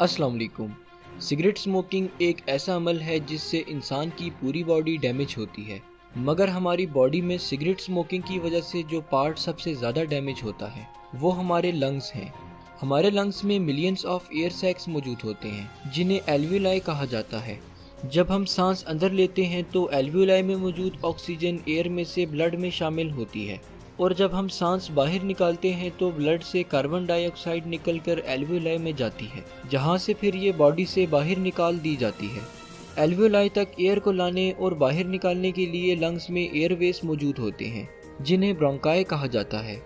अस्सलाम वालेकुम। Cigarette smoking एक ऐसा अमल है जिससे इंसान की पूरी बॉडी डैमेज होती है, मगर हमारी बॉडी में सिगरेट स्मोकिंग की वजह से जो पार्ट सबसे ज़्यादा डैमेज होता है वो हमारे लंग्स हैं। हमारे लंग्स में मिलियंस ऑफ एयर सैक्स मौजूद होते हैं जिन्हें एल्वियोलाई कहा जाता है। जब हम सांस अंदर लेते हैं तो एल्वियोलाई में मौजूद ऑक्सीजन एयर में से ब्लड में शामिल होती है, और जब हम सांस बाहर निकालते हैं तो ब्लड से कार्बन डाइऑक्साइड निकलकर एल्वियोलाई में जाती है, जहां से फिर ये बॉडी से बाहर निकाल दी जाती है। एल्वियोलाई तक एयर को लाने और बाहर निकालने के लिए लंग्स में एयरवेज मौजूद होते हैं जिन्हें ब्रोंकाई कहा जाता है।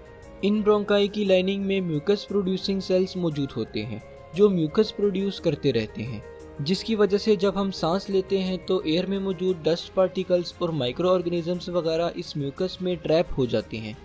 इन ब्रोंकाई की लाइनिंग में म्यूकस प्रोड्यूसिंग सेल्स मौजूद होते हैं जो म्यूकस प्रोड्यूस करते रहते हैं, जिसकी वजह से जब हम सांस लेते हैं तो एयर में मौजूद डस्ट पार्टिकल्स और माइक्रो ऑर्गेनिजम्स वगैरह इस म्यूकस में ट्रैप हो जाते हैं।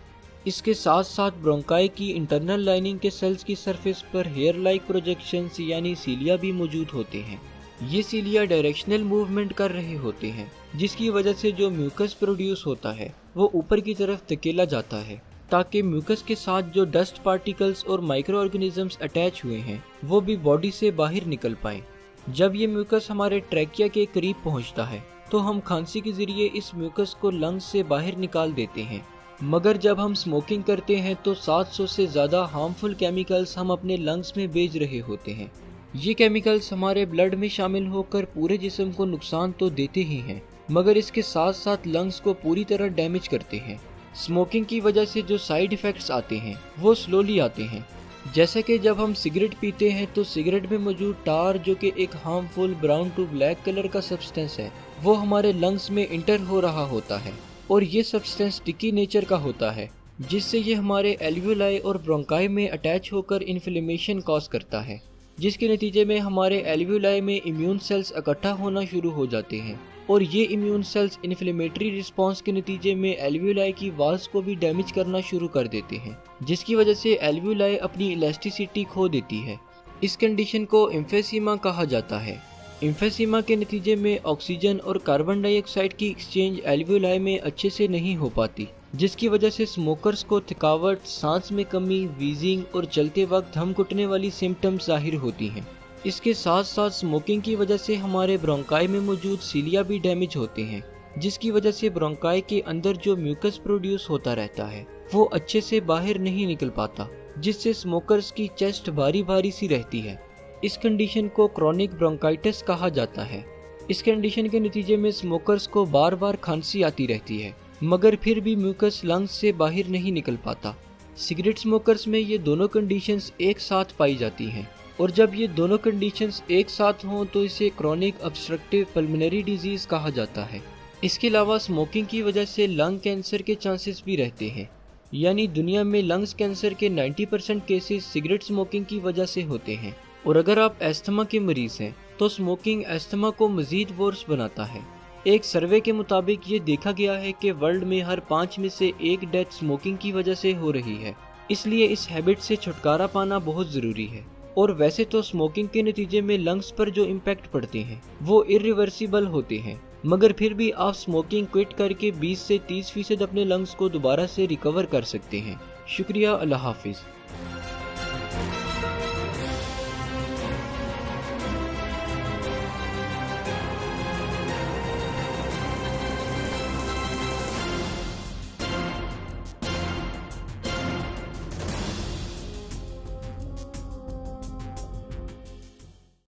इसके साथ साथ ब्रोंकाई की इंटरनल लाइनिंग के सेल्स की सरफेस पर हेयर लाइक प्रोजेक्शंस यानी सीलिया भी मौजूद होते हैं। ये सीलिया डायरेक्शनल मूवमेंट कर रहे होते हैं, जिसकी वजह से जो म्यूकस प्रोड्यूस होता है वो ऊपर की तरफ धकेला जाता है ताकि म्यूकस के साथ जो डस्ट पार्टिकल्स और माइक्रो ऑर्गेनिजम्स अटैच हुए हैं वो भी बॉडी से बाहर निकल पाएं। जब ये म्यूकस हमारे ट्रैकिया के करीब पहुंचता है तो हम खांसी के जरिए इस म्यूकस को लंग्स से बाहर निकाल देते हैं, मगर जब हम स्मोकिंग करते हैं तो 700 से ज़्यादा हार्मफुल केमिकल्स हम अपने लंग्स में भेज रहे होते हैं। ये केमिकल्स हमारे ब्लड में शामिल होकर पूरे जिस्म को नुकसान तो देते ही हैं, मगर इसके साथ साथ लंग्स को पूरी तरह डैमेज करते हैं। स्मोकिंग की वजह से जो साइड इफ़ेक्ट्स आते हैं वो स्लोली आते हैं, जैसे कि जब हम सिगरेट पीते हैं तो सिगरेट में मौजूद टार, जो कि एक harmful brown to black colour का सब्सटेंस है, वो हमारे लंग्स में इंटर हो रहा होता है और ये सब्सटेंस स्टिकी नेचर का होता है, जिससे ये हमारे एल्वियोलाई और ब्रोंकाई में अटैच होकर इन्फ्लेमेशन कॉज करता है, जिसके नतीजे में हमारे एल्वियोलाई में इम्यून सेल्स इकट्ठा होना शुरू हो जाते हैं और ये इम्यून सेल्स इन्फ्लेमेटरी रिस्पांस के नतीजे में एल्वियोलाई की वॉल्स को भी डैमेज करना शुरू कर देते हैं, जिसकी वजह से एल्वियोलाई अपनी इलास्टिसिटी खो देती है। इस कंडीशन को एम्फेसीमा कहा जाता है। एम्फेसीमा के नतीजे में ऑक्सीजन और कार्बन डाइऑक्साइड की एक्सचेंज एल्वियोलाई में अच्छे से नहीं हो पाती, जिसकी वजह से स्मोकर्स को थकावट, सांस में कमी, वीजिंग और चलते वक्त दम घुटने वाली सिम्टम्स जाहिर होती हैं। इसके साथ साथ स्मोकिंग की वजह से हमारे ब्रोंकाई में मौजूद सीलिया भी डैमेज होते हैं, जिसकी वजह से ब्रोंकाई के अंदर जो म्यूकस प्रोड्यूस होता रहता है वो अच्छे से बाहर नहीं निकल पाता, जिससे स्मोकर्स की चेस्ट भारी भारी सी रहती है। इस कंडीशन को क्रोनिक ब्रोंकाइटिस कहा जाता है। इस कंडीशन के नतीजे में स्मोकर्स को बार बार खांसी आती रहती है, मगर फिर भी म्यूकस लंग्स से बाहर नहीं निकल पाता। सिगरेट स्मोकर्स में ये दोनों कंडीशंस एक साथ पाई जाती हैं, और जब ये दोनों कंडीशंस एक साथ हों तो इसे क्रोनिक ऑब्स्ट्रक्टिव पल्मोनरी डिजीज़ कहा जाता है। इसके अलावा स्मोकिंग की वजह से लंग कैंसर के चांसेस भी रहते हैं, यानी दुनिया में लंग्स कैंसर के 90% केसेस सिगरेट स्मोकिंग की वजह से होते हैं। और अगर आप एस्थमा के मरीज हैं तो स्मोकिंग एस्थमा को मजीद वर्स बनाता है। एक सर्वे के मुताबिक ये देखा गया है कि वर्ल्ड में हर 5 में से 1 डेथ स्मोकिंग की वजह से हो रही है, इसलिए इस हैबिट से छुटकारा पाना बहुत ज़रूरी है। और वैसे तो स्मोकिंग के नतीजे में लंग्स पर जो इम्पैक्ट पड़ते हैं वो इरिवर्सिबल होते हैं, मगर फिर भी आप स्मोकिंग क्विट करके 20 से 30% अपने लंग्स को दोबारा से रिकवर कर सकते हैं। शुक्रिया, अल्लाह हाफिज़।